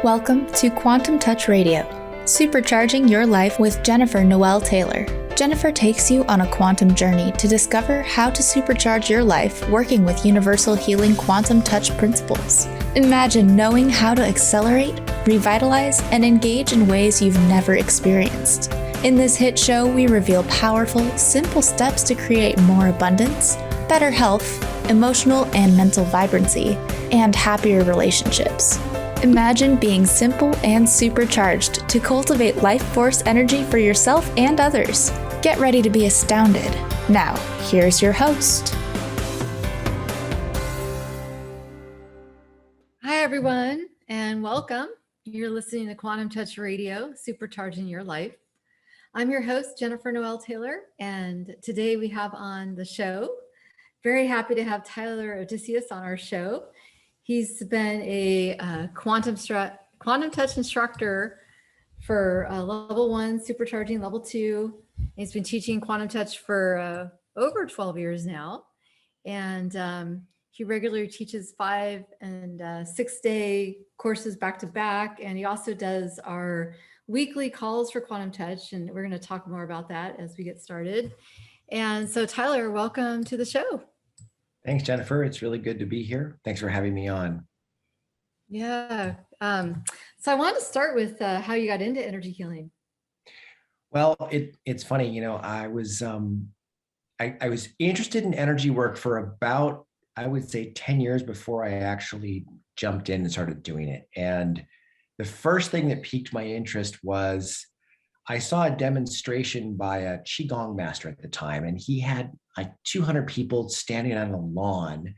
Welcome to Quantum Touch Radio, supercharging your life with Jennifer Noel Taylor. Jennifer takes you on a quantum journey to discover how to supercharge your life working with universal healing quantum touch principles. Imagine knowing how to accelerate, revitalize, and engage in ways you've never experienced. In this hit show, we reveal powerful, simple steps to create more abundance, better health, emotional and mental vibrancy, and happier relationships. Imagine being simple and supercharged to cultivate life force energy for yourself and others. Get ready to be astounded. Now, here's your host. Hi, everyone, and welcome. You're listening to Quantum Touch Radio, supercharging your life. I'm your host, Jennifer Noel Taylor, and today we have on the show, very happy to have Tyler Odysseus on our show. He's been a quantum touch instructor for level 1, supercharging level 2. He's been teaching quantum touch for over 12 years now. And he regularly teaches 5 and 6-day courses back to back. And he also does our weekly calls for quantum touch. And we're going to talk more about that as we get started. And so Tyler, welcome to the show. Thanks, Jennifer. It's really good to be here. Thanks for having me on. Yeah. So I wanted to start with how you got into energy healing. Well, it's funny, you know, I was interested in energy work for about, I would say 10 years before I actually jumped in and started doing it. And the first thing that piqued my interest was I saw a demonstration by a Qigong master at the time, and he had like 200 people standing on a lawn.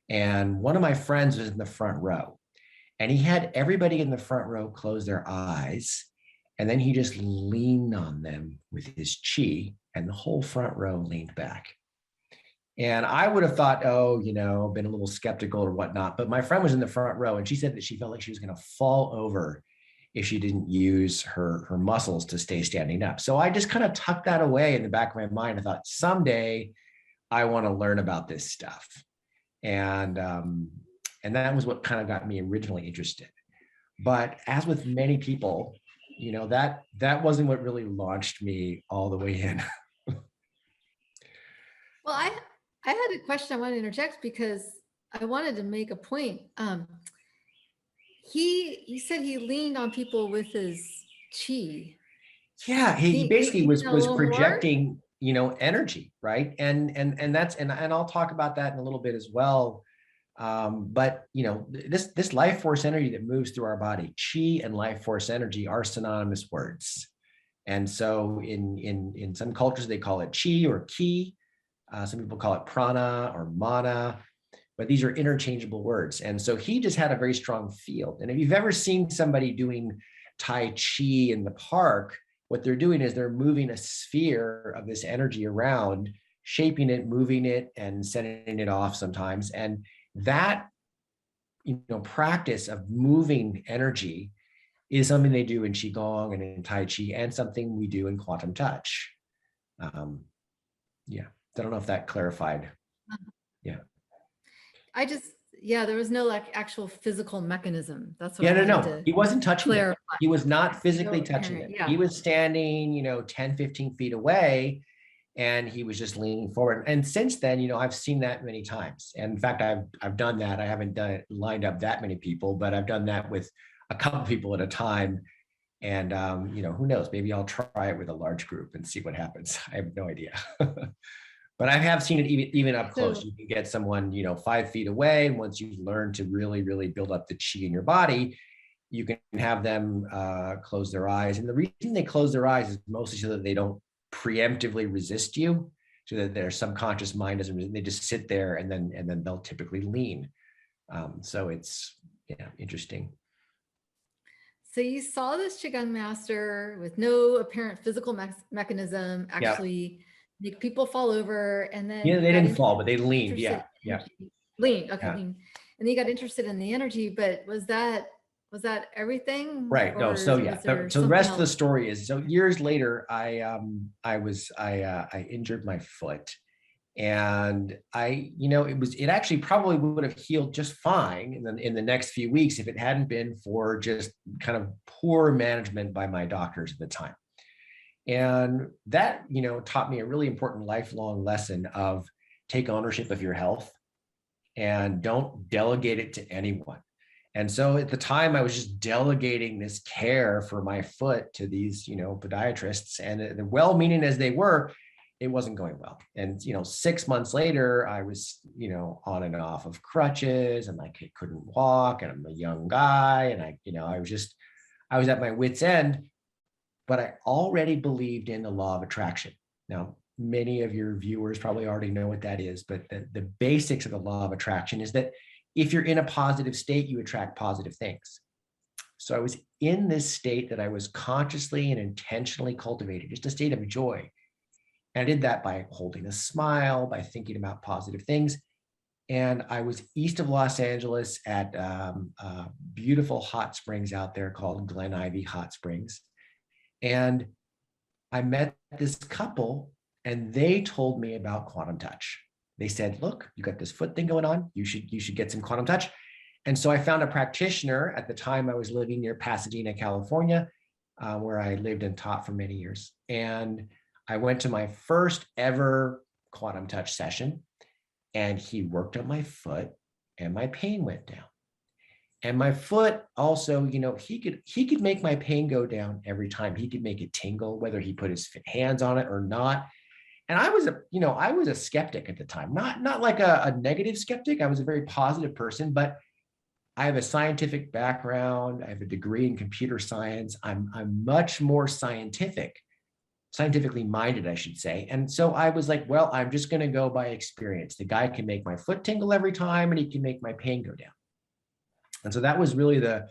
And one of my friends was in the front row, and he had everybody in the front row close their eyes. And then he just leaned on them with his chi, and the whole front row leaned back. And I would have thought, oh, you know, been a little skeptical or whatnot. But my friend was in the front row, and she said that she felt like she was going to fall over if she didn't use her muscles to stay standing up. So I just kind of tucked that away in the back of my mind. I thought someday I want to learn about this stuff. And that was what kind of got me originally interested. But as with many people, you know, that wasn't what really launched me all the way in. Well, I had a question I wanted to interject because I wanted to make a point. He said he leaned on people with his chi. Yeah, he basically was projecting, more? you know, energy, right? And that's and I'll talk about that in a little bit as well. But you know, this life force energy that moves through our body, chi and life force energy are synonymous words. And so in some cultures they call it chi or ki. Some people call it prana or mana. But these are interchangeable words. And so he just had a very strong field. And if you've ever seen somebody doing Tai Chi in the park, what they're doing is they're moving a sphere of this energy around, shaping it, moving it, and sending it off sometimes. And that, you know, practice of moving energy is something they do in Qigong and in Tai Chi, and something we do in quantum touch. Yeah, I don't know if that clarified. Yeah. There was no like actual physical mechanism. That's what No. He wasn't touching it. He was not physically touching it. Yeah. He was standing, you know, 10, 15 feet away, and he was just leaning forward. And since then, you know, I've seen that many times. And in fact, I've done that. I haven't done it lined up that many people, but I've done that with a couple people at a time. And you know, who knows? Maybe I'll try it with a large group and see what happens. I have no idea. But I have seen it even up close. You can get someone, you know, 5 feet away. And once you learn to really, really build up the chi in your body, you can have them close their eyes. And the reason they close their eyes is mostly so that they don't preemptively resist you, so that their subconscious mind doesn't resist. They just sit there, and then they'll typically lean. So it's, yeah, interesting. So you saw this Qigong master with no apparent physical mechanism actually make people fall over, and then they didn't fall, but they leaned. Yeah. Lean. Okay. Yeah. Lean. And then you got interested in the energy, but was that Was that everything? Right. No. Or So was yeah. there So the something rest of the else? story is, so years later, I injured my foot, and it actually probably would have healed just fine in the next few weeks if it hadn't been for just kind of poor management by my doctors at the time. And that, taught me a really important lifelong lesson of take ownership of your health and don't delegate it to anyone. And so at the time, I was just delegating this care for my foot to these, podiatrists, and well-meaning as they were, it wasn't going well. And 6 months later, I was, on and off of crutches, and I couldn't walk, and I'm a young guy, and I was at my wit's end, but I already believed in the law of attraction. Now, many of your viewers probably already know what that is, but the basics of the law of attraction is that if you're in a positive state, you attract positive things. So I was in this state that I was consciously and intentionally cultivating, just a state of joy. And I did that by holding a smile, by thinking about positive things. And I was east of Los Angeles at beautiful hot springs out there called Glen Ivy Hot Springs. And I met this couple, and they told me about quantum touch. They said, look, you got this foot thing going on. You should get some quantum touch. And so I found a practitioner. At the time, I was living near Pasadena, California, where I lived and taught for many years. And I went to my first ever quantum touch session, and he worked on my foot, and my pain went down. And my foot also, he could make my pain go down every time. He could make it tingle, whether he put his hands on it or not. And I was a skeptic at the time, not like a negative skeptic. I was a very positive person, but I have a scientific background. I have a degree in computer science. I'm much more scientifically minded, I should say. And so I was like, well, I'm just going to go by experience. The guy can make my foot tingle every time, and he can make my pain go down. And so that was really the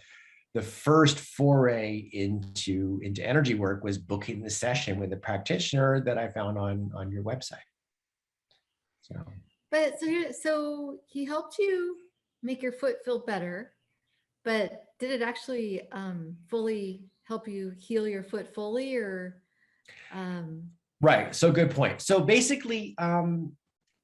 first foray into energy work, was booking the session with a practitioner that I found on your website. So he helped you make your foot feel better, but did it actually fully help you heal your foot fully, or? Right. So good point. So basically,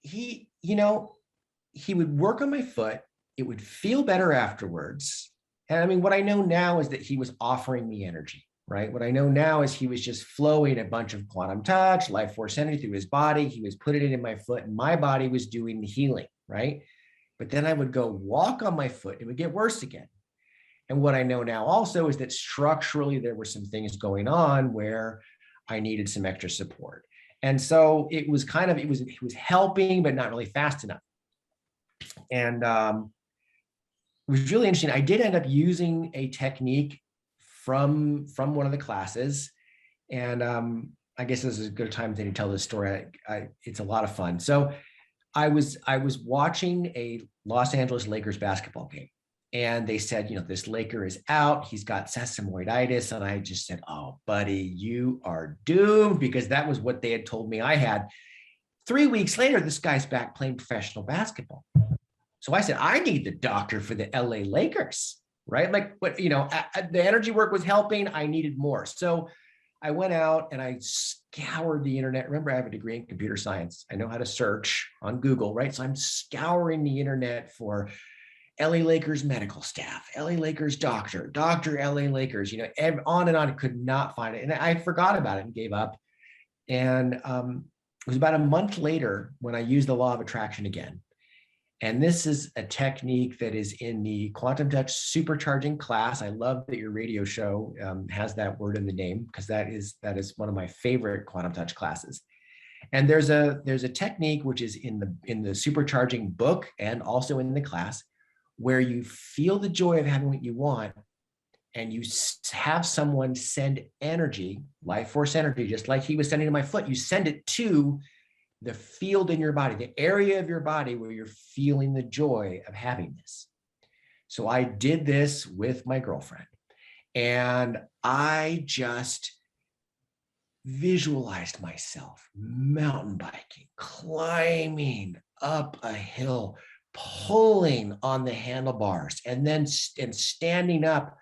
he would work on my foot. It would feel better afterwards. And I mean, what I know now is that he was offering me energy, right? What I know now is he was just flowing a bunch of quantum touch, life force energy through his body. He was putting it in my foot, and my body was doing the healing, right? But then I would go walk on my foot, it would get worse again. And what I know now also is that structurally there were some things going on where I needed some extra support. And so it was helping, but not really fast enough. And it was really interesting. I did end up using a technique from one of the classes, and I guess this is a good time to tell this story. It's a lot of fun. So I was watching a Los Angeles Lakers basketball game, and they said, this Laker is out. He's got sesamoiditis, and I just said, "Oh, buddy, you are doomed," because that was what they had told me I had. 3 weeks later, this guy's back playing professional basketball. So I said, I need the doctor for the LA Lakers, right? Like, but the energy work was helping. I needed more. So I went out and I scoured the internet. Remember, I have a degree in computer science. I know how to search on Google, right? So I'm scouring the internet for LA Lakers medical staff, LA Lakers doctor LA Lakers, on and on. I could not find it. And I forgot about it and gave up. And it was about a month later when I used the law of attraction again. And this is a technique that is in the Quantum Touch Supercharging class. I love that your radio show has that word in the name, because that is one of my favorite Quantum Touch classes. And there's a technique which is in the Supercharging book and also in the class, where you feel the joy of having what you want, and you have someone send energy, life force energy, just like he was sending to my foot. You send it to the field in your body, the area of your body where you're feeling the joy of having this. So I did this with my girlfriend, and I just visualized myself mountain biking, climbing up a hill, pulling on the handlebars, and then standing up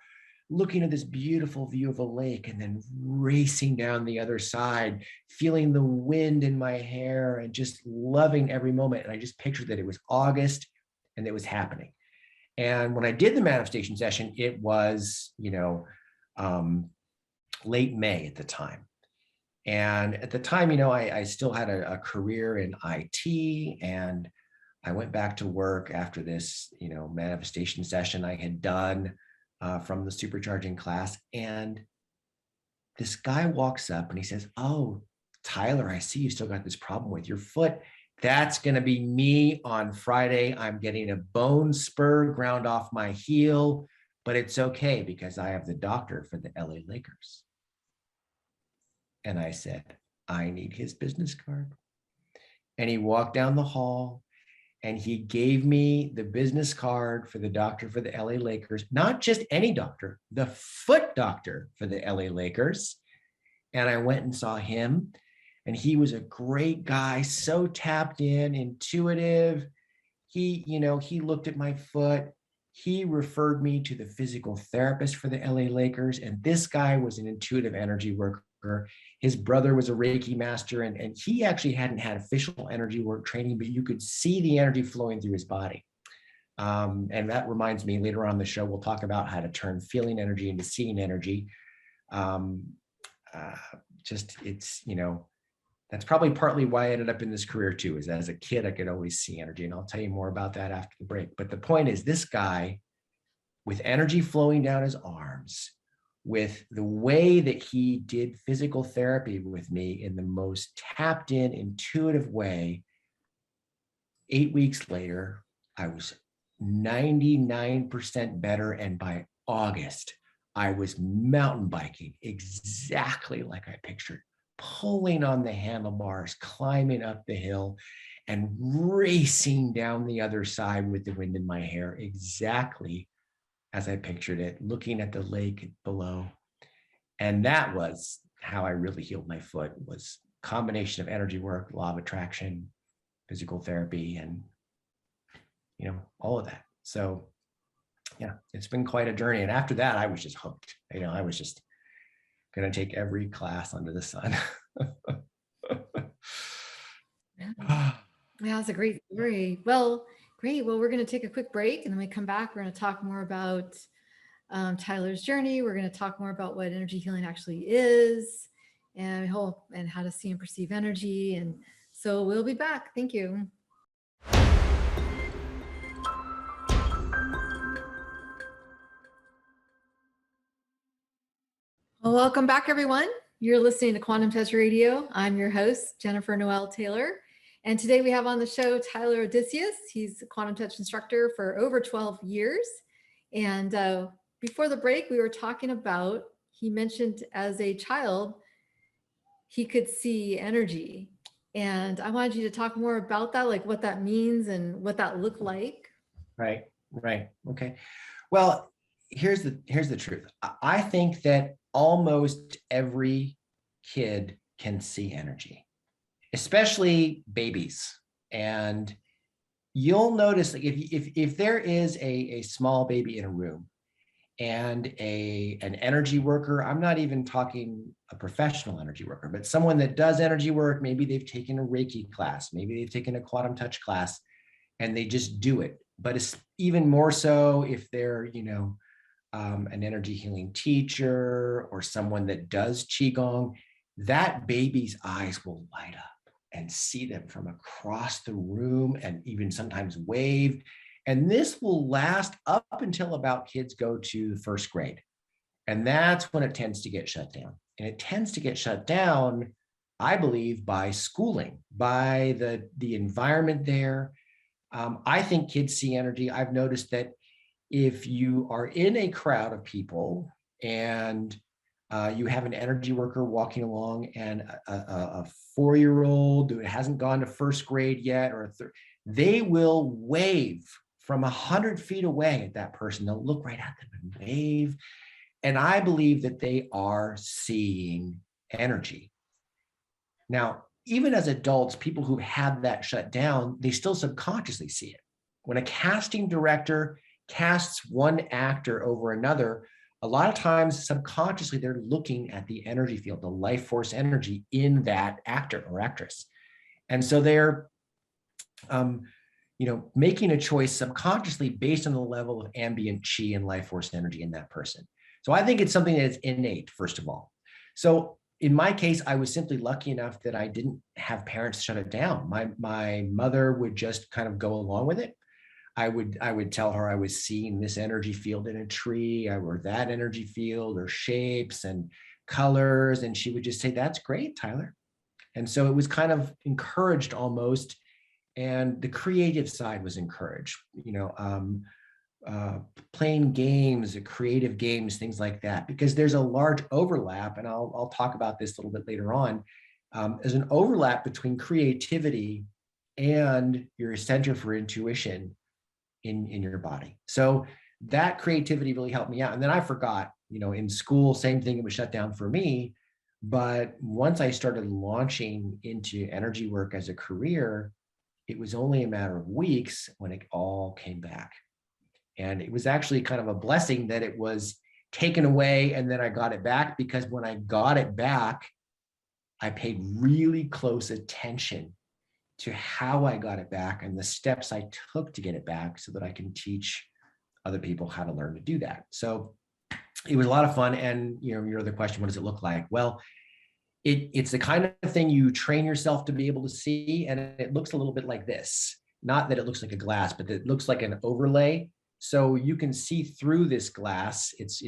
looking at this beautiful view of a lake and then racing down the other side, feeling the wind in my hair and just loving every moment. And I just pictured that it was August and it was happening. And when I did the manifestation session, it was, late May at the time. And at the time, I still had a career in IT, and I went back to work after this, manifestation session I had done from the supercharging class. And this guy walks up and he says, "Oh, Tyler, I see you still got this problem with your foot. That's going to be me on Friday. I'm getting a bone spur ground off my heel, but it's okay because I have the doctor for the LA Lakers." And I said, "I need his business card." And he walked down the hall and he gave me the business card for the doctor for the LA Lakers, not just any doctor, the foot doctor for the LA Lakers. And I went and saw him, and he was a great guy, so tapped in, intuitive. He looked at my foot. He referred me to the physical therapist for the LA Lakers. And this guy was an intuitive energy worker. His brother was a Reiki master, and he actually hadn't had official energy work training, but you could see the energy flowing through his body. And that reminds me, later on in the show, we'll talk about how to turn feeling energy into seeing energy. That's probably partly why I ended up in this career too, is as a kid, I could always see energy. And I'll tell you more about that after the break. But the point is, this guy with energy flowing down his arms, with the way that he did physical therapy with me in the most tapped in, intuitive way, 8 weeks later, I was 99% better. And by August, I was mountain biking exactly like I pictured, pulling on the handlebars, climbing up the hill, and racing down the other side with the wind in my hair, exactly as I pictured it, looking at the lake below. And that was how I really healed my foot, was a combination of energy work, law of attraction, physical therapy, and all of that. So yeah, it's been quite a journey. And after that, I was just hooked. I was just going to take every class under the sun. Yeah, that's a great story. Well, great. Well, we're going to take a quick break, and then we come back. We're going to talk more about Tyler's journey. We're going to talk more about what energy healing actually is, and how to see and perceive energy. And so we'll be back. Thank you. Well, welcome back, everyone. You're listening to Quantum Touch Radio. I'm your host, Jennifer Noel Taylor. And today we have on the show Tyler Odysseus. He's a quantum touch instructor for over 12 years. And before the break, we were talking about, he mentioned as a child, he could see energy. And I wanted you to talk more about that, like what that means and what that looked like. Right. Okay. Well, here's the truth. I think that almost every kid can see energy, especially babies. And you'll notice, like, if there is a small baby in a room and an energy worker, I'm not even talking a professional energy worker, but someone that does energy work, maybe they've taken a Reiki class, maybe they've taken a quantum touch class, and they just do it. But it's even more so if they're, an energy healing teacher or someone that does Qigong, that baby's eyes will light up and see them from across the room and even sometimes wave. And this will last up until about kids go to first grade. And that's when it tends to get shut down. And it tends to get shut down, I believe, by schooling, by the environment there. I think kids see energy. I've noticed that if you are in a crowd of people and you have an energy worker walking along and a 4-year-old who hasn't gone to first grade yet, they will wave from 100 feet away at that person. They'll look right at them and wave. And I believe that they are seeing energy. Now, even as adults, people who had that shut down, they still subconsciously see it. When a casting director casts one actor over another, a lot of times subconsciously they're looking at the energy field, the life force energy in that actor or actress. And so they're making a choice subconsciously based on the level of ambient chi and life force energy in that person. So I think it's something that's innate, first of all. So in my case, I was simply lucky enough that I didn't have parents shut it down. My mother would just kind of go along with it. I would tell her I was seeing this energy field in a tree, or that energy field, or shapes and colors, and she would just say, "That's great, Tyler." And so it was kind of encouraged almost, and the creative side was encouraged. Playing games, creative games, things like that, because there's a large overlap, and I'll talk about this a little bit later on. There's an overlap between creativity and your center for intuition in your body. So that creativity really helped me out. And then I forgot, in school, same thing, it was shut down for me. But once I started launching into energy work as a career, it was only a matter of weeks when it all came back. And it was actually kind of a blessing that it was taken away and then I got it back, because when I got it back, I paid really close attention to how I got it back and the steps I took to get it back so that I can teach other people how to learn to do that. So it was a lot of fun. And your other question, what does it look like? Well, it's the kind of thing you train yourself to be able to see. And it looks a little bit like this. Not that it looks like a glass, but it looks like an overlay. So you can see through this glass. It's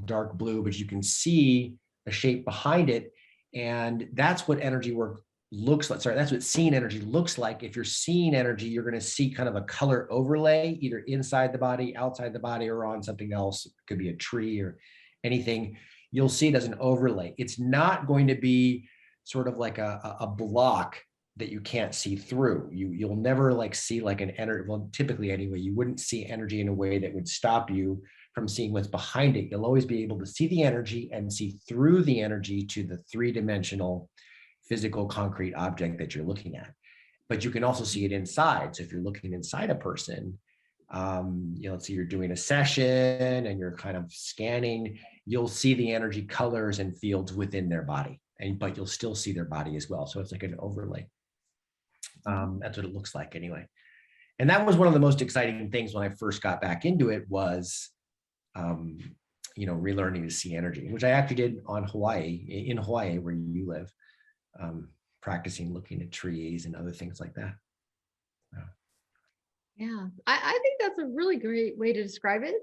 dark blue, but you can see a shape behind it. And that's what energy work looks like. Sorry, that's what seeing energy looks like. If you're seeing energy, you're going to see kind of a color overlay, either inside the body, outside the body, or on something else. It could be a tree or anything. You'll see it as an overlay. It's not going to be sort of like a block that you can't see through. You'll never see an energy. Well, typically anyway, you wouldn't see energy in a way that would stop you from seeing what's behind it. You'll always be able to see the energy and see through the energy to the three-dimensional physical concrete object that you're looking at. But you can also see it inside. So if you're looking inside a person, let's say you're doing a session and you're kind of scanning, you'll see the energy colors and fields within their body, but you'll still see their body as well. So it's like an overlay. That's what it looks like anyway. And that was one of the most exciting things when I first got back into it was, relearning to see energy, which I actually did in Hawaii, where you live, practicing looking at trees and other things like that. Yeah, I think that's a really great way to describe it,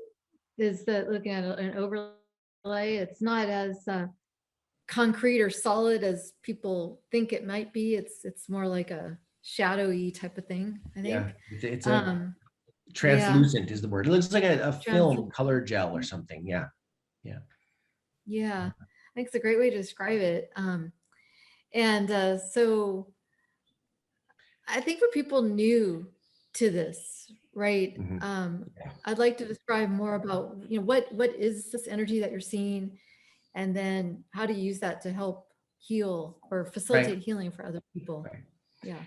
is that looking at an overlay. It's not as concrete or solid as people think it might be. It's more like a shadowy type of thing, I think. Yeah, it's translucent is the word. It looks like a film color gel or something. Yeah. I think it's a great way to describe it. So I think for people new to this, right? Mm-hmm. I'd like to describe more about, what is this energy that you're seeing, and then how to use that to help heal or facilitate healing for other people. Right. Yeah.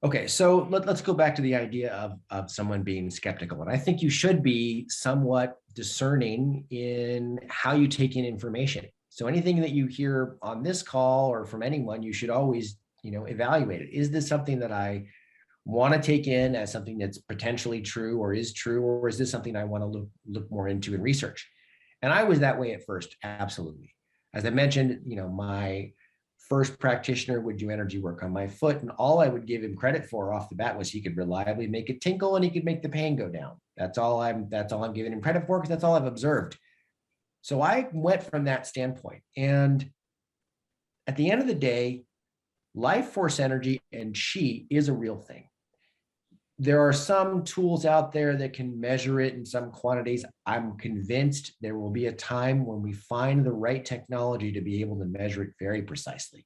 Okay, so let's go back to the idea of someone being skeptical. And I think you should be somewhat discerning in how you take in information. So anything that you hear on this call or from anyone, you should always, evaluate it. Is this something that I want to take in as something that's potentially true or is true, or is this something I want to look more into and research? And I was that way at first, absolutely. As I mentioned, my first practitioner would do energy work on my foot, and all I would give him credit for off the bat was he could reliably make it tinkle and he could make the pain go down. That's all I'm giving him credit for, because that's all I've observed. So I went from that standpoint. And at the end of the day, life force energy and chi is a real thing. There are some tools out there that can measure it in some quantities. I'm convinced there will be a time when we find the right technology to be able to measure it very precisely,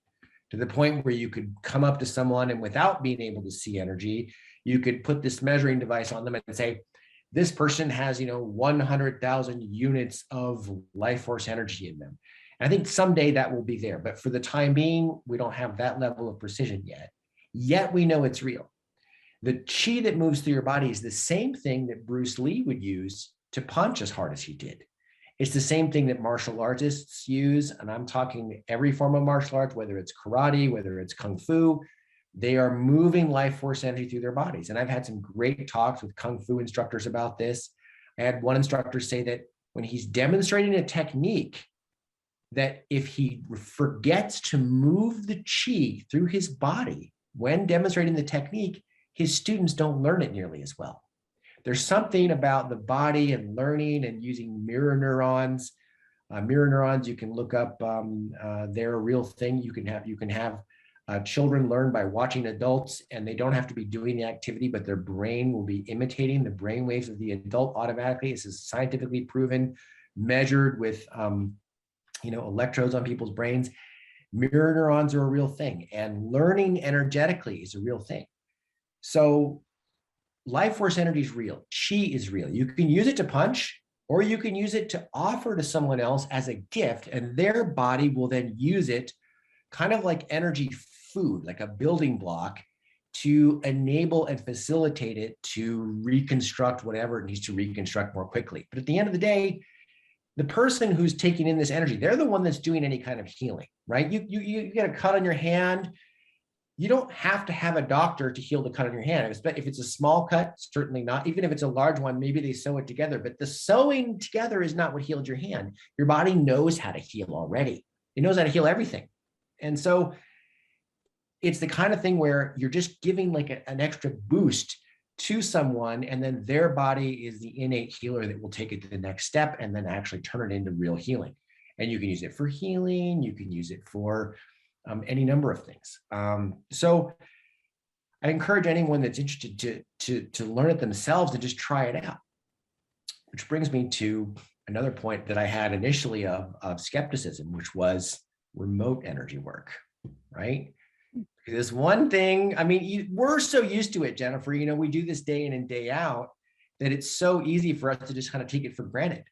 to the point where you could come up to someone and without being able to see energy, you could put this measuring device on them and say, this person has, 100,000 units of life force energy in them. And I think someday that will be there. But for the time being, we don't have that level of precision yet. Yet we know it's real. The chi that moves through your body is the same thing that Bruce Lee would use to punch as hard as he did. It's the same thing that martial artists use. And I'm talking every form of martial arts, whether it's karate, whether it's kung fu, they are moving life force energy through their bodies. And I've had some great talks with kung fu instructors about this. I had one instructor say that when he's demonstrating a technique, that if he forgets to move the chi through his body when demonstrating the technique, his students don't learn it nearly as well. There's something about the body and learning and using mirror neurons. Mirror neurons, you can look up, they're a real thing. You can have children learn by watching adults, and they don't have to be doing the activity, but their brain will be imitating the brain waves of the adult automatically. This is scientifically proven, measured with electrodes on people's brains. Mirror neurons are a real thing, and learning energetically is a real thing. So life force energy is real. Chi is real. You can use it to punch, or you can use it to offer to someone else as a gift, and their body will then use it kind of like energy food, like a building block, to enable and facilitate it to reconstruct whatever it needs to reconstruct more quickly. But at the end of the day, the person who's taking in this energy, they're the one that's doing any kind of healing, right? You get a cut on your hand. You don't have to have a doctor to heal the cut on your hand. If it's a small cut, certainly not. Even if it's a large one, maybe they sew it together. But the sewing together is not what healed your hand. Your body knows how to heal already. It knows how to heal everything. And so it's the kind of thing where you're just giving like an extra boost to someone, and then their body is the innate healer that will take it to the next step and then actually turn it into real healing. And you can use it for healing. You can use it for any number of things. So I encourage anyone that's interested to learn it themselves to just try it out. Which brings me to another point that I had initially of skepticism, which was remote energy work, right? This one thing, I mean, we're so used to it, Jennifer, we do this day in and day out that it's so easy for us to just kind of take it for granted.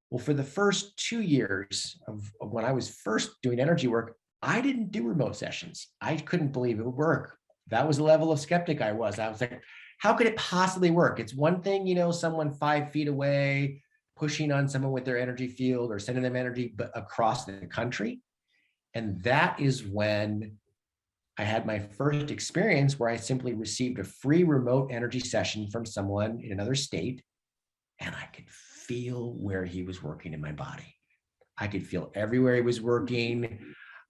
Well, for the first 2 years of when I was first doing energy work, I didn't do remote sessions. I couldn't believe it would work. That was the level of skeptic I was. I was like, how could it possibly work? It's one thing, someone 5 feet away, pushing on someone with their energy field or sending them energy across the country. And that is when I had my first experience where I simply received a free remote energy session from someone in another state, and I could feel where he was working in my body. I could feel everywhere he was working.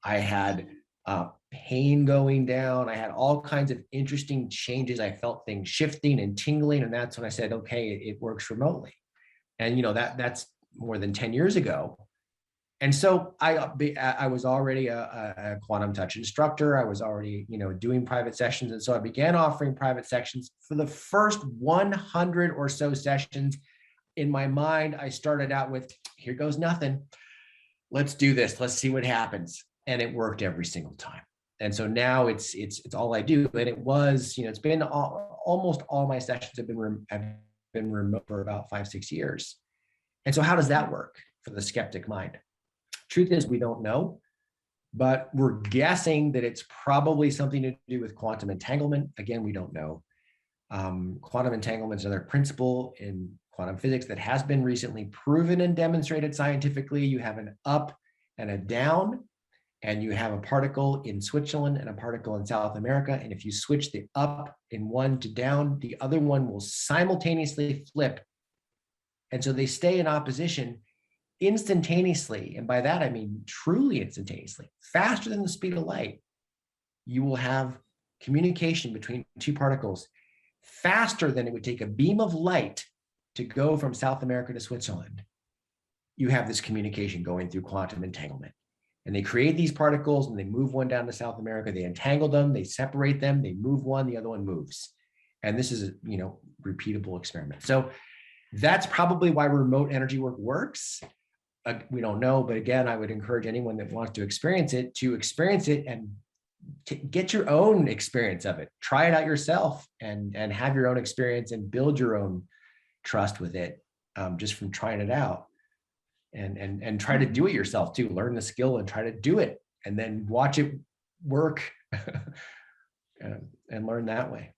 I had pain going down. I had all kinds of interesting changes. I felt things shifting and tingling, and that's when I said, okay, it works remotely. And that's more than 10 years ago. And so I was already a quantum touch instructor. I was already, doing private sessions. And so I began offering private sessions. For the first 100 or so sessions, in my mind, I started out with, here goes nothing. Let's do this. Let's see what happens. And it worked every single time. And so now it's all I do. And it was, it's been almost all my sessions have been remote for about 5-6 years. And so how does that work for the skeptic mind? Truth is, we don't know, but we're guessing that it's probably something to do with quantum entanglement. Again, we don't know. Quantum entanglement is another principle in quantum physics that has been recently proven and demonstrated scientifically. You have an up and a down, and you have a particle in Switzerland and a particle in South America. And if you switch the up in one to down, the other one will simultaneously flip. And so they stay in opposition instantaneously. And by that, I mean truly instantaneously, faster than the speed of light. You will have communication between two particles faster than it would take a beam of light to go from South America to Switzerland. You have this communication going through quantum entanglement. And they create these particles and they move one down to South America. They entangle them, they separate them, they move one, the other one moves. And this is a repeatable experiment. So that's probably why remote energy work works. We don't know, but again, I would encourage anyone that wants to experience it and get your own experience of it. Try it out yourself and have your own experience and build your own trust with it, just from trying it out. And try to do it yourself too. Learn the skill and try to do it, and then watch it work and learn that way.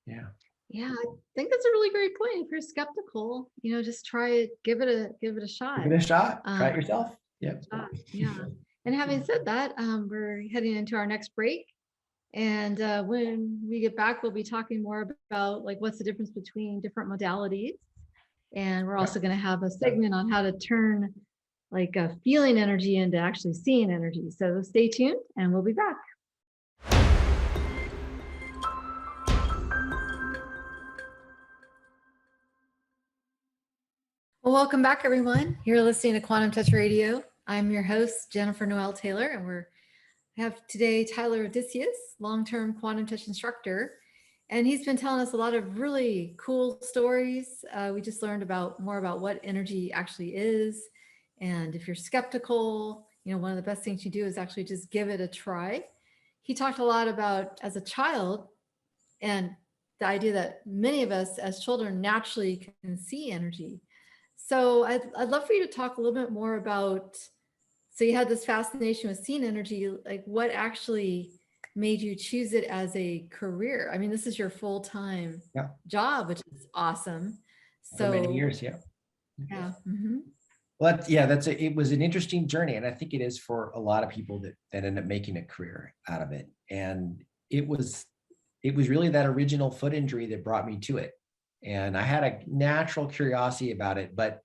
Yeah. Yeah, I think that's a really great point. If you're skeptical, just try it, give it a Give shot. it a shot. Try it Um, yourself. Yep. yeah. And having said that, we're heading into our next break. And when we get back, we'll be talking more about like what's the difference between different modalities. And we're also Yep. going to have a segment on how to turn like a feeling energy into actually seeing energy. So stay tuned and we'll be back. Well, welcome back, everyone. You're listening to Quantum Touch Radio. I'm your host, Jennifer Noel Taylor, and I have today Tyler Odysseus, long-term quantum touch instructor. And he's been telling us a lot of really cool stories. We just learned more about what energy actually is. And if you're skeptical, one of the best things you do is actually just give it a try. He talked a lot about as a child and the idea that many of us as children naturally can see energy. So I'd love for you to talk a little bit more about, so you had this fascination with seeing energy, like what actually made you choose it as a career? I mean, this is your full-time Yeah. job, which is awesome. For many So years. Yeah. yeah. Mm-hmm. Well, it was an interesting journey. And I think it is for a lot of people that end up making a career out of it. And it was really that original foot injury that brought me to it. And I had a natural curiosity about it, but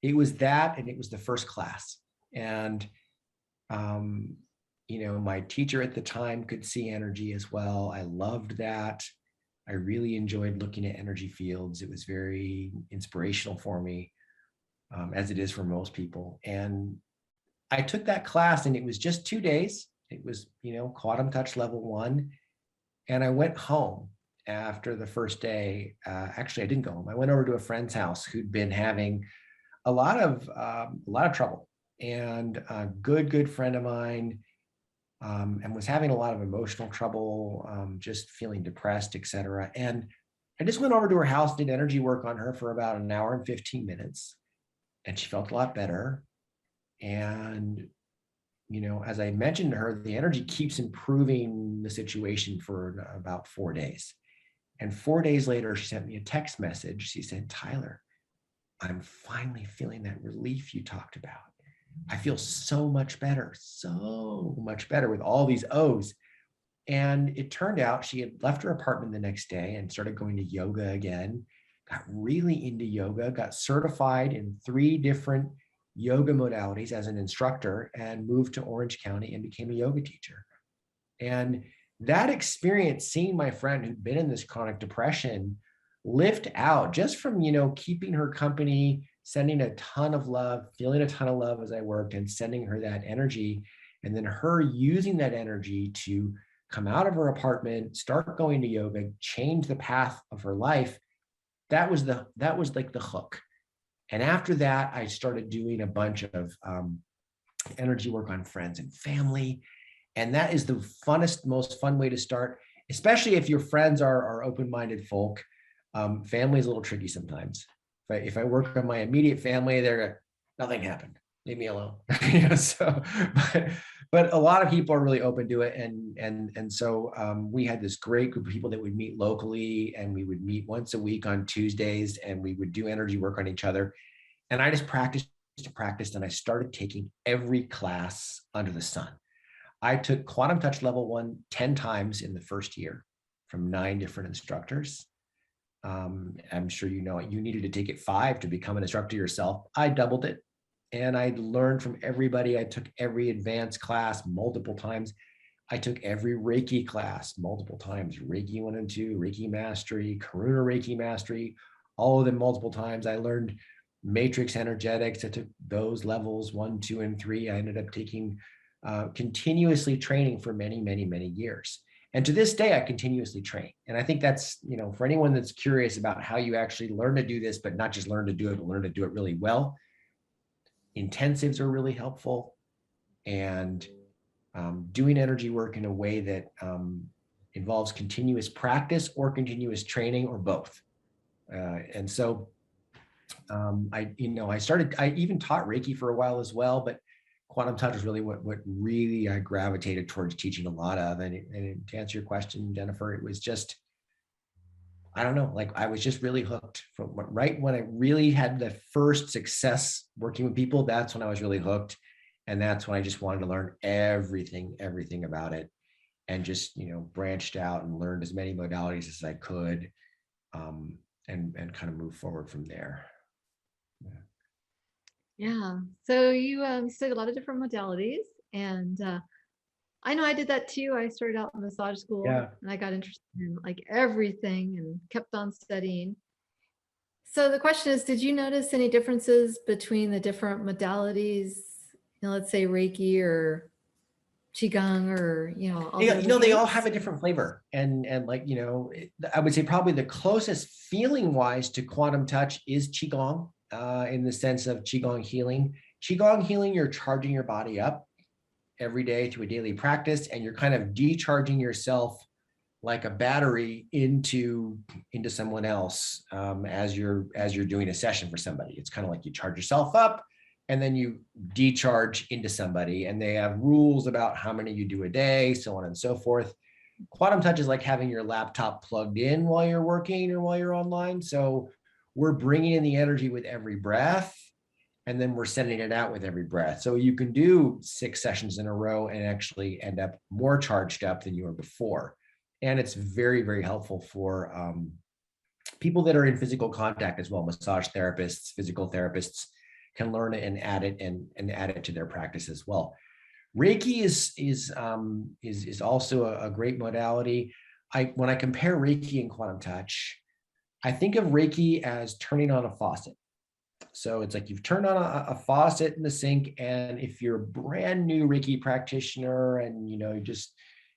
it was that, and it was the first class. And, my teacher at the time could see energy as well. I loved that. I really enjoyed looking at energy fields. It was very inspirational for me, as it is for most people. And I took that class, and it was just 2 days. It was, Quantum Touch Level 1. And I went home after the first day. Actually, I didn't go home. I went over to a friend's house who'd been having a lot of trouble, and a good friend of mine, and was having a lot of emotional trouble, just feeling depressed, etc. And I just went over to her house, did energy work on her for about an hour and 15 minutes, and she felt a lot better. And as I mentioned to her, the energy keeps improving the situation for about 4 days. And 4 days later, she sent me a text message. She said, "Tyler, I'm finally feeling that relief you talked about. I feel so much better with all these O's." And it turned out she had left her apartment the next day and started going to yoga again, got really into yoga, got certified in 3 different yoga modalities as an instructor, and moved to Orange County and became a yoga teacher. And that experience, seeing my friend who'd been in this chronic depression lift out just from, keeping her company, sending a ton of love, feeling a ton of love as I worked, and sending her that energy, and then her using that energy to come out of her apartment, start going to yoga, change the path of her life. That was like the hook. And after that, I started doing a bunch of energy work on friends and family. And that is the funnest, most fun way to start, especially if your friends are open-minded folk. Family is a little tricky sometimes. If I work on my immediate family, nothing happened. Leave me alone. But a lot of people are really open to it. And so we had this great group of people that would meet locally, and we would meet once a week on Tuesdays, and we would do energy work on each other. And I just practiced, and I started taking every class under the sun. I took Quantum Touch Level 1 10 times in the first year from 9 different instructors. I'm sure you needed to take it 5 to become an instructor yourself. I doubled it, and I learned from everybody. I took every advanced class multiple times. I took every Reiki class multiple times, Reiki 1 and 2, Reiki Mastery, Karuna Reiki Mastery, all of them multiple times. I learned Matrix Energetics. I took those levels 1, 2, and 3. I ended up taking continuously training for many, many, many years. And to this day, I continuously train. And I think that's, for anyone that's curious about how you actually learn to do this, but not just learn to do it, but learn to do it really well, intensives are really helpful. And doing energy work in a way that involves continuous practice or continuous training or both. And so I even taught Reiki for a while as well, but Quantum Touch is really what really I gravitated towards teaching a lot of. And to answer your question, Jennifer, it was just, I don't know, like I was just really hooked from right when I really had the first success working with people. That's when I was really hooked. And that's when I just wanted to learn everything about it, and just, branched out and learned as many modalities as I could, um, and kind of move forward from there. Yeah. Yeah. So you studied a lot of different modalities, and I know I did that too. I started out in massage school, Yeah. and I got interested in like everything and kept on studying. So the question is, did you notice any differences between the different modalities? Let's say Reiki or Qigong or, all the Yeah, other they all have things? a different flavor, and like, I would say probably the closest feeling wise to quantum touch is qigong, in the sense of qigong healing. Qigong healing, you're charging your body up every day through a daily practice, and you're kind of decharging yourself like a battery into someone else, as you're doing a session for somebody. It's kind of like you charge yourself up and then you decharge into somebody, and they have rules about how many you do a day, so on and so forth. Quantum touch is like having your laptop plugged in while you're working or while you're online. So we're bringing in the energy with every breath, and then we're sending it out with every breath. So you can do 6 sessions in a row and actually end up more charged up than you were before. And it's very helpful for people that are in physical contact as well. Massage therapists, physical therapists can learn it and add it, and add it to their practice as well. Reiki is also a great modality. When I compare Reiki and quantum touch, I think of Reiki as turning on a faucet. So it's like you've turned on a faucet in the sink, and if you're a brand new Reiki practitioner and you just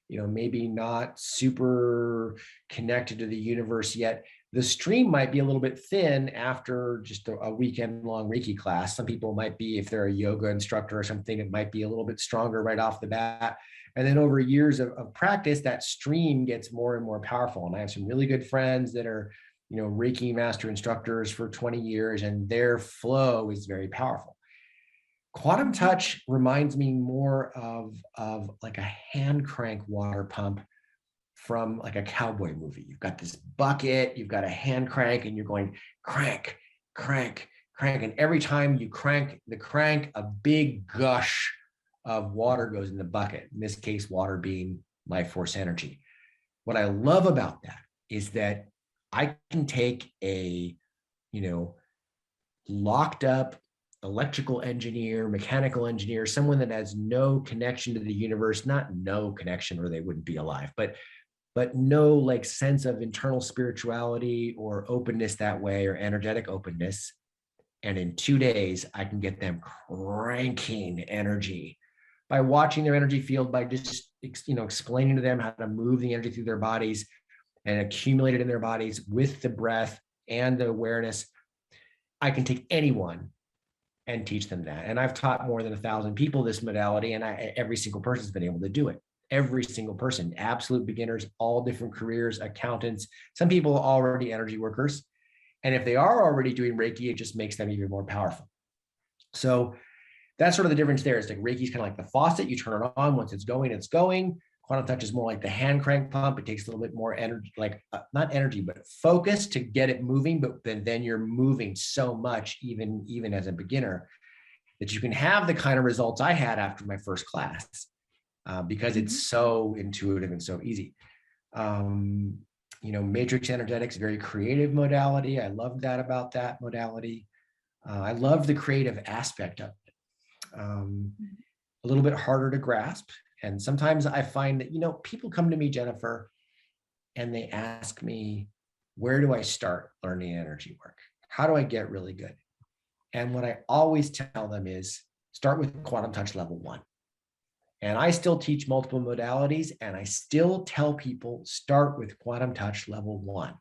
maybe not super connected to the universe yet, the stream might be a little bit thin after just a weekend long Reiki class. Some people might be, if they're a yoga instructor or something, it might be a little bit stronger right off the bat. And then over years of practice, that stream gets more and more powerful. And I have some really good friends that are Reiki master instructors for 20 years, and their flow is very powerful. Quantum touch reminds me more of like a hand crank water pump from like a cowboy movie. You've got this bucket, you've got a hand crank, and you're going crank, crank, crank. And every time you crank the crank, a big gush of water goes in the bucket. In this case, water being life force energy. What I love about that is that I can take a, locked up electrical engineer, mechanical engineer, someone that has no connection to the universe, not no connection or they wouldn't be alive, but no like sense of internal spirituality or openness that way, or energetic openness. And in 2 days, I can get them cranking energy by watching their energy field, by just, explaining to them how to move the energy through their bodies and accumulate it in their bodies with the breath and the awareness. I can take anyone and teach them that. And I've taught more than 1,000 people this modality, and every single person's been able to do it. Every single person, absolute beginners, all different careers, accountants, some people are already energy workers. And if they are already doing Reiki, it just makes them even more powerful. So that's sort of the difference there. It's like Reiki's kind of like the faucet. You turn it on, once it's going, it's going. Quantum touch is more like the hand crank pump. It takes a little bit more energy, like not energy, but focus to get it moving. But then you're moving so much, even as a beginner, that you can have the kind of results I had after my first class, because it's so intuitive and so easy. Matrix energetics, very creative modality. I loved that about that modality. I love the creative aspect of it. A little bit harder to grasp. And sometimes I find that, people come to me, Jennifer, and they ask me, where do I start learning energy work? How do I get really good? And what I always tell them is start with quantum touch level 1. And I still teach multiple modalities, and I still tell people start with quantum touch level 1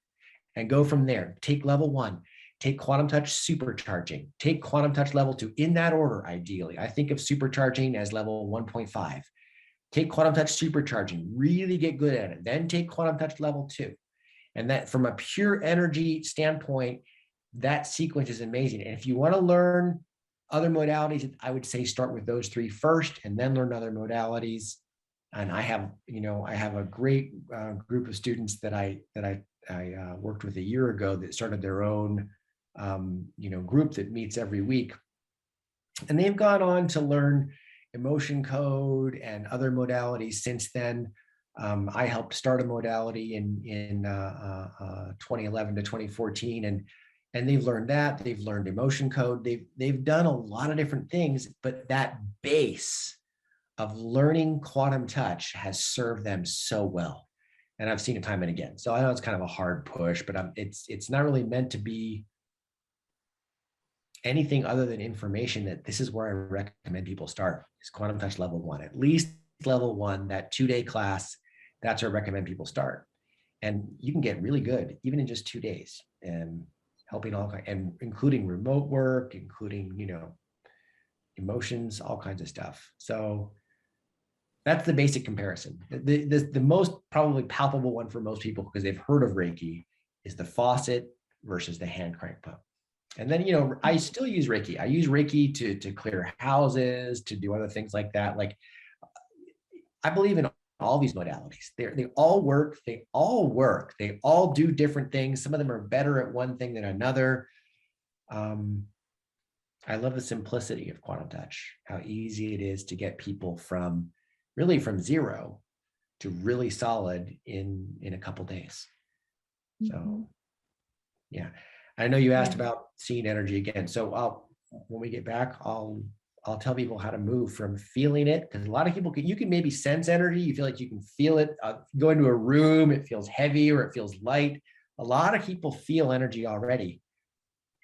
and go from there. Take level 1, take quantum touch supercharging, take quantum touch level 2, in that order, ideally. I think of supercharging as level 1.5. Take quantum touch supercharging, really get good at it. Then take quantum touch level 2. And that, from a pure energy standpoint, that sequence is amazing. And if you want to learn other modalities, I would say start with those 3 first and then learn other modalities. And I have a great group of students that I I worked with a year ago that started their own, group that meets every week. And they've gone on to learn emotion code and other modalities since then. I helped start a modality in 2011 to 2014, and they've learned that. They've learned emotion code. They've done a lot of different things, but that base of learning quantum touch has served them so well. And I've seen it time and again. So I know it's kind of a hard push, but it's not really meant to be anything other than information that this is where I recommend people start is quantum touch level 1, at least level 1, that 2-day class. That's where I recommend people start. And you can get really good, even in just 2 days, and helping all, and including remote work, including, emotions, all kinds of stuff. So that's the basic comparison. The most probably palpable one for most people, because they've heard of Reiki, is the faucet versus the hand crank pump. And then, I still use Reiki. I use Reiki to clear houses, to do other things like that. Like, I believe in all these modalities. They all work. They all do different things. Some of them are better at one thing than another. I love the simplicity of quantum touch, how easy it is to get people from zero to really solid in a couple days. So, yeah. I know you asked about seeing energy again. So when we get back, I'll tell people how to move from feeling it, because a lot of people you can maybe sense energy. You feel like you can feel it. Go into a room, it feels heavy or it feels light. A lot of people feel energy already.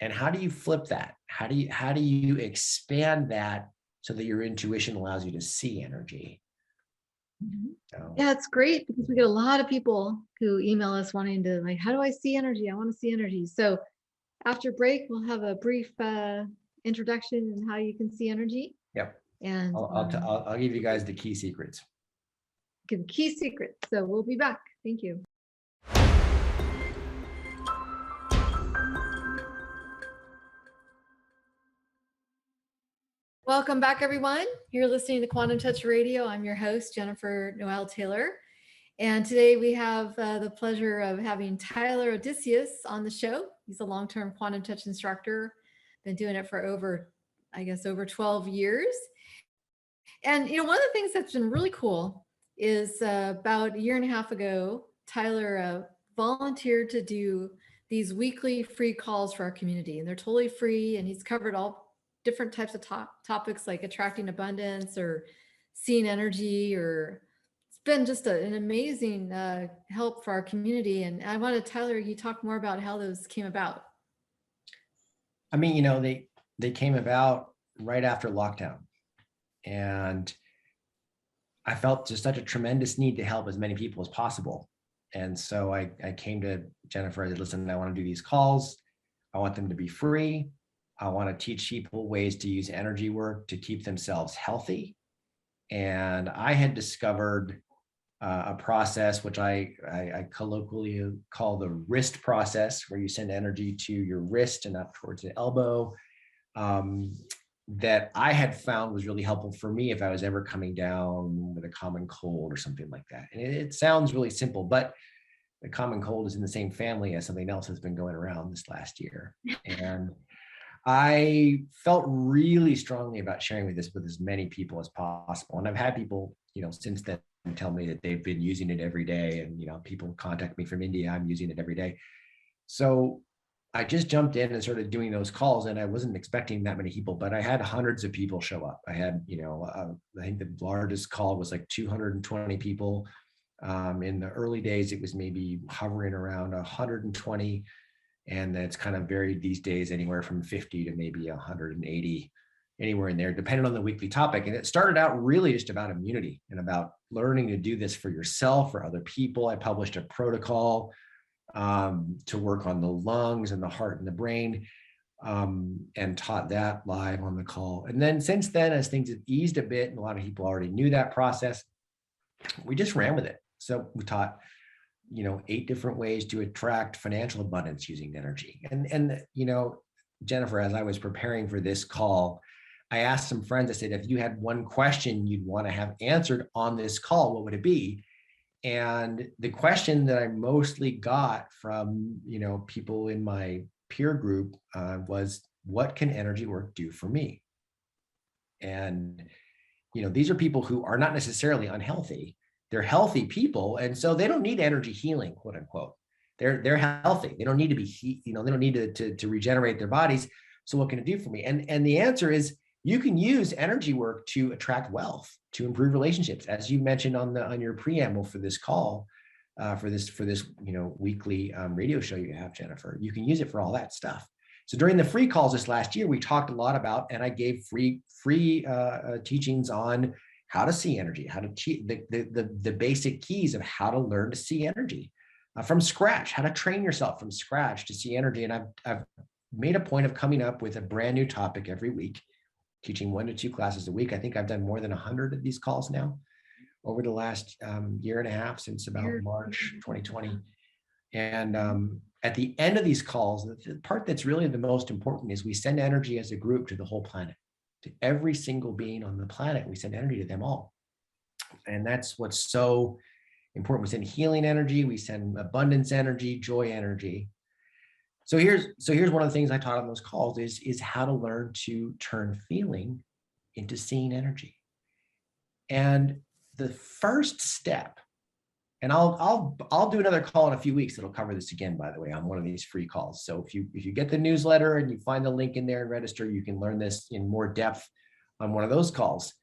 And how do you flip that? How do you expand that so that your intuition allows you to see energy? So. Yeah, it's great because we get a lot of people who email us wanting to, like, how do I see energy? I want to see energy. So after break, we'll have a brief introduction on how you can see energy. Yep. And I'll give you guys the key secrets. Give key secrets. So we'll be back. Thank you. Welcome back, everyone. You're listening to Quantum Touch Radio. I'm your host, Jennifer Noel Taylor. And today we have the pleasure of having Tyler Odysseus on the show. He's a long-term quantum touch instructor, been doing it for over 12 years. And, one of the things that's been really cool is about a year and a half ago, Tyler volunteered to do these weekly free calls for our community, and they're totally free. And he's covered all different types of topics like attracting abundance or seeing energy, or it's been just an amazing help for our community. And I wanted Tyler, you talk more about how those came about. I mean, they came about right after lockdown, and I felt just such a tremendous need to help as many people as possible. And so I came to Jennifer. I said, listen, I want to do these calls. I want them to be free. I want to teach people ways to use energy work to keep themselves healthy. And I had discovered a process, which I colloquially call the wrist process, where you send energy to your wrist and up towards the elbow, that I had found was really helpful for me if I was ever coming down with a common cold or something like that. And it sounds really simple, but the common cold is in the same family as something else that's been going around this last year. And I felt really strongly about sharing this with as many people as possible. And I've had people, since then tell me that they've been using it every day. And, people contact me from India, I'm using it every day. So I just jumped in and started doing those calls, and I wasn't expecting that many people, but I had hundreds of people show up. I had, I think the largest call was like 220 people. In the early days, it was maybe hovering around 120. And that's kind of varied these days, anywhere from 50 to maybe 180, anywhere in there, depending on the weekly topic. And it started out really just about immunity and about learning to do this for yourself or other people. I published a protocol to work on the lungs and the heart and the brain, and taught that live on the call. And then since then, as things have eased a bit, and a lot of people already knew that process, we just ran with it. So we taught 8 different ways to attract financial abundance using energy. And Jennifer, as I was preparing for this call, I asked some friends, I said, if you had one question you'd want to have answered on this call, what would it be? And the question that I mostly got from, people in my peer group was, what can energy work do for me? And, these are people who are not necessarily unhealthy. They're healthy people. And so they don't need energy healing, quote unquote. They're healthy. They don't need to be, they don't need to regenerate their bodies. So what can it do for me? And the answer is, you can use energy work to attract wealth, to improve relationships, as you mentioned on your preamble for this call, for this weekly radio show you have, Jennifer. You can use it for all that stuff. So during the free calls this last year, we talked a lot about, and I gave free teachings on how to see energy, how to the basic keys of how to learn to see energy from scratch, how to train yourself from scratch to see energy. And I've made a point of coming up with a brand new topic every week, teaching 1 to 2 classes a week. I think I've done more than 100 of these calls now over the last year and a half, since about March 2020. And at the end of these calls, the part that's really the most important is we send energy as a group to the whole planet, to every single being on the planet. We send energy to them all. And that's what's so important. We send healing energy, we send abundance energy, joy energy. So here's one of the things I taught on those calls is how to learn to turn feeling into seeing energy. And the first step, and I'll do another call in a few weeks that'll cover this again, by the way, on one of these free calls. So if you get the newsletter and you find the link in there and register, you can learn this in more depth on one of those calls.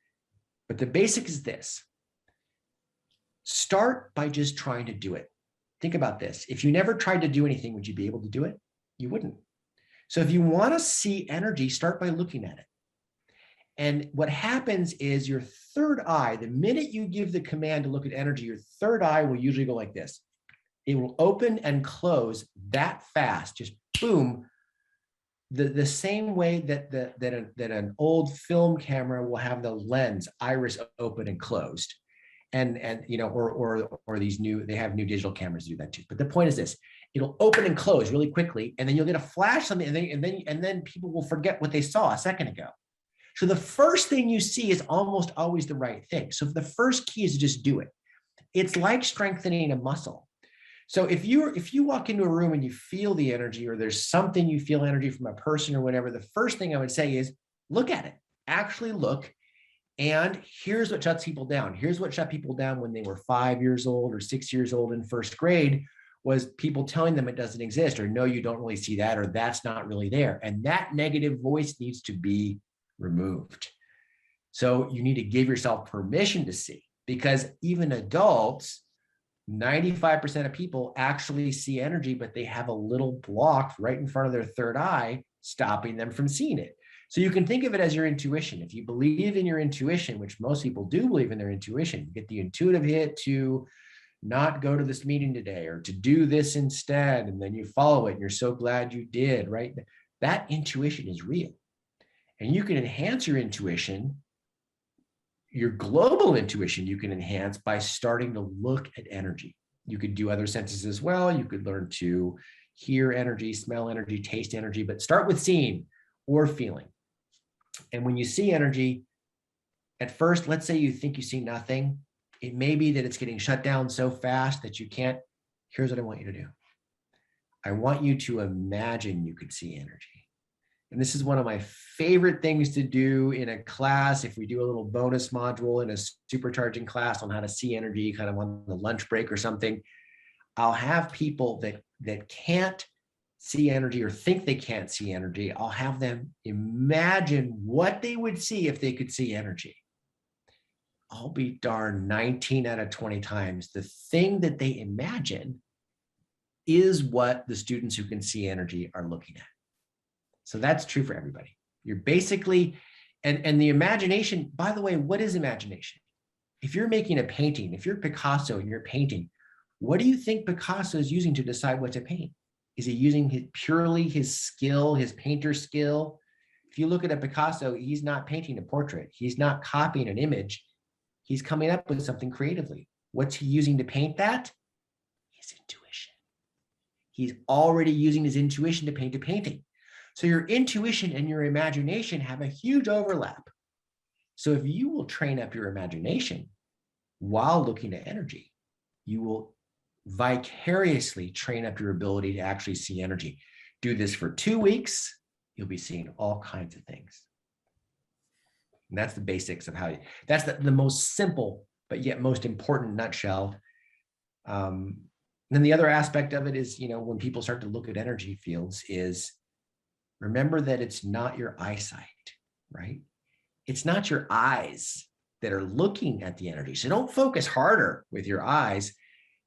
But the basic is this: start by just trying to do it. Think about this. If you never tried to do anything, would you be able to do it? You wouldn't. So if you want to see energy, start by looking at it. And what happens is your third eye, the minute you give the command to look at energy, your third eye will usually go like this. It will open and close that fast, just boom. The same way that an old film camera will have the lens iris open and closed. And or these they have new digital cameras do that too. But the point is this: it'll open and close really quickly, and then you'll get a flash something, and then people will forget what they saw a second ago. So the first thing you see is almost always the right thing. So the first key is to just do it. It's like strengthening a muscle. So if you walk into a room and you feel the energy, or there's something you feel energy from a person or whatever, the first thing I would say is look at it. Actually look. And here's what shuts people down. Here's what shut people down when they were 5 years old or 6 years old in first grade, was people telling them it doesn't exist, or no, you don't really see that, or that's not really there. And that negative voice needs to be removed. So you need to give yourself permission to see, because even adults, 95% of people actually see energy, but they have a little block right in front of their third eye, stopping them from seeing it. So you can think of it as your intuition. If you believe in your intuition, which most people do believe in their intuition, you get the intuitive hit to not go to this meeting today, or to do this instead, and then you follow it and you're so glad you did, right? That intuition is real. And you can enhance your intuition, your global intuition, you can enhance by starting to look at energy. You could do other senses as well. You could learn to hear energy, smell energy, taste energy, but start with seeing or feeling. And when you see energy, at first, let's say you think you see nothing. It may be that it's getting shut down so fast that you can't. Here's what I want you to do. I want you to imagine you could see energy. And this is one of my favorite things to do in a class. If we do a little bonus module in a supercharging class on how to see energy, kind of on the lunch break or something, I'll have people that can't see energy or think they can't see energy. I'll have them imagine what they would see if they could see energy. I'll be darned, 19 out of 20 times, the thing that they imagine is what the students who can see energy are looking at. So that's true for everybody. You're basically, and the imagination, by the way, what is imagination? If you're making a painting, if you're Picasso and you're painting, what do you think Picasso is using to decide what to paint? Is he using purely his skill, his painter skill? If you look at a Picasso, he's not painting a portrait. He's not copying an image. He's coming up with something creatively. What's he using to paint that? His intuition. He's already using his intuition to paint a painting. So your intuition and your imagination have a huge overlap. So if you will train up your imagination while looking at energy, you will vicariously train up your ability to actually see energy. Do this for 2 weeks, you'll be seeing all kinds of things. And that's the basics of that's the most simple, but yet most important nutshell. Then the other aspect of it is, when people start to look at energy fields, is remember that it's not your eyesight, right? It's not your eyes that are looking at the energy. So don't focus harder with your eyes.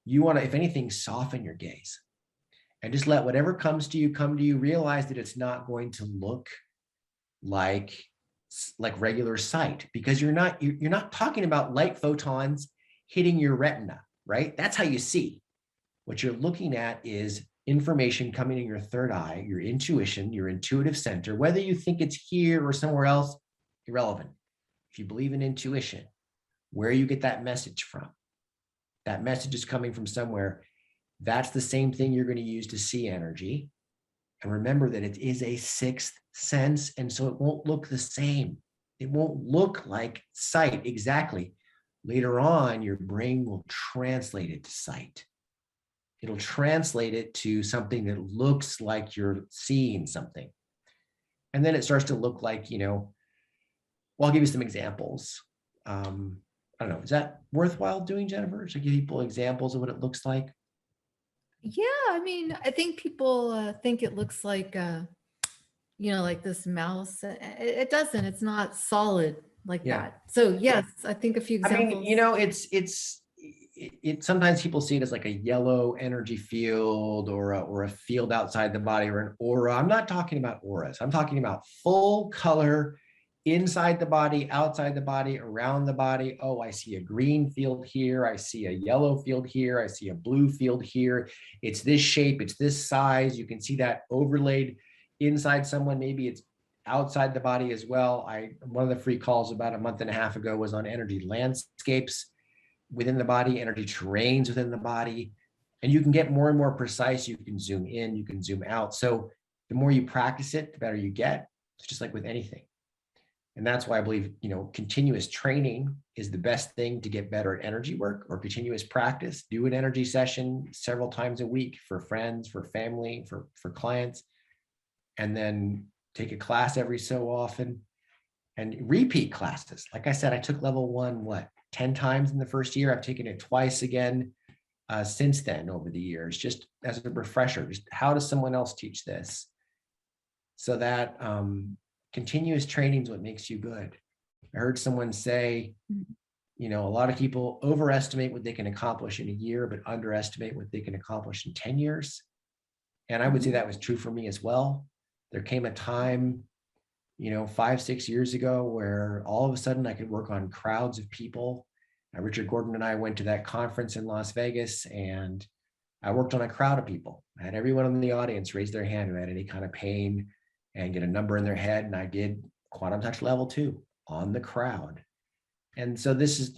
You want to, if anything, soften your gaze and just let whatever comes to you come to you. Realize that it's not going to look like regular sight, because you're not talking about light photons hitting your retina, right? That's how you see. What you're looking at is information coming in your third eye, your intuition, your intuitive center. Whether you think it's here or somewhere else, irrelevant. If you believe in intuition, where you get that message from, that message is coming from somewhere. That's the same thing you're going to use to see energy. And remember that it is a sixth sense, and so it won't look the same. It won't look like sight exactly. Later on, your brain will translate it to sight. It'll translate it to something that looks like you're seeing something. And then it starts to look like, well, I'll give you some examples. I don't know, is that worthwhile doing, Jennifer? To give people examples of what it looks like? Yeah, I mean, I think people think it looks like, like this mouse. It doesn't. It's not solid like that. So yes, I think a few examples. I mean, sometimes people see it as like a yellow energy field or a field outside the body or an aura. I'm not talking about auras. I'm talking about full color inside the body, outside the body, around the body. Oh, I see a green field here. I see a yellow field here. I see a blue field here. It's this shape. It's this size. You can see that overlaid inside someone. Maybe it's outside the body as well. One of the free calls about a month and a half ago was on energy landscapes within the body, energy terrains within the body. And you can get more and more precise. You can zoom in, you can zoom out. So the more you practice it, the better you get. It's just like with anything. And that's why I believe, continuous training is the best thing to get better at energy work, or continuous practice. Do an energy session several times a week for friends, for family, for clients, and then take a class every so often and repeat classes. Like I said, I took level 1, 10 times in the first year. I've taken it twice again since then over the years, just as a refresher. Just how does someone else teach this? So that continuous training is what makes you good. I heard someone say, a lot of people overestimate what they can accomplish in a year, but underestimate what they can accomplish in 10 years. And I would say that was true for me as well. There came a time, 5-6 years ago, where all of a sudden I could work on crowds of people. Richard Gordon and I went to that conference in Las Vegas, and I worked on a crowd of people. I had everyone in the audience raise their hand who had any kind of pain and get a number in their head. And I did quantum touch level 2 on the crowd. And so this is,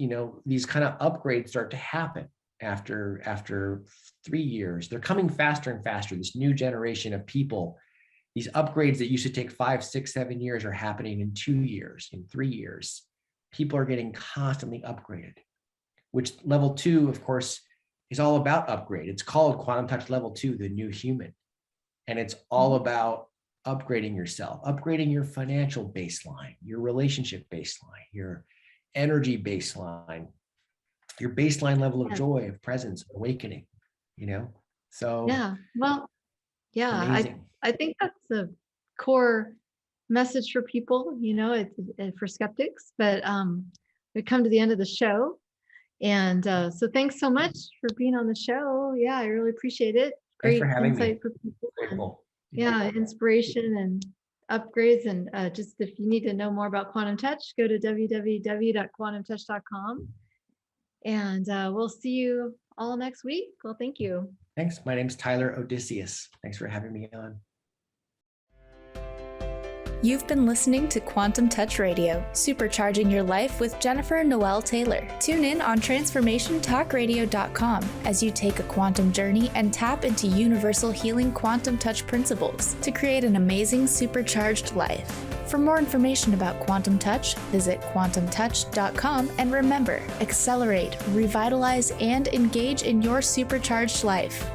these kind of upgrades start to happen after 3 years. They're coming faster and faster. This new generation of people, these upgrades that used to take 5, 6, 7 years are happening in 2 years, in 3 years. People are getting constantly upgraded, which level 2, of course, is all about upgrade. It's called Quantum Touch Level 2, the new human. And it's all about upgrading yourself, upgrading your financial baseline, your relationship baseline, your energy baseline, your baseline level of joy, of presence, awakening, So yeah, well, yeah, amazing. I think that's a core message for people, for skeptics. But we come to the end of the show. And so thanks so much for being on the show. Yeah, I really appreciate it. Thanks Great for having insight me. for people. Grateful. Yeah, inspiration and upgrades. And just if you need to know more about Quantum Touch, go to www.quantumtouch.com. And we'll see you all next week. Well, thank you. Thanks. My name's Tyler Odysseus. Thanks for having me on. You've been listening to Quantum Touch Radio, supercharging your life with Jennifer Noel Taylor. Tune in on transformationtalkradio.com as you take a quantum journey and tap into universal healing quantum touch principles to create an amazing supercharged life. For more information about Quantum Touch, visit quantumtouch.com, and remember, accelerate, revitalize, and engage in your supercharged life.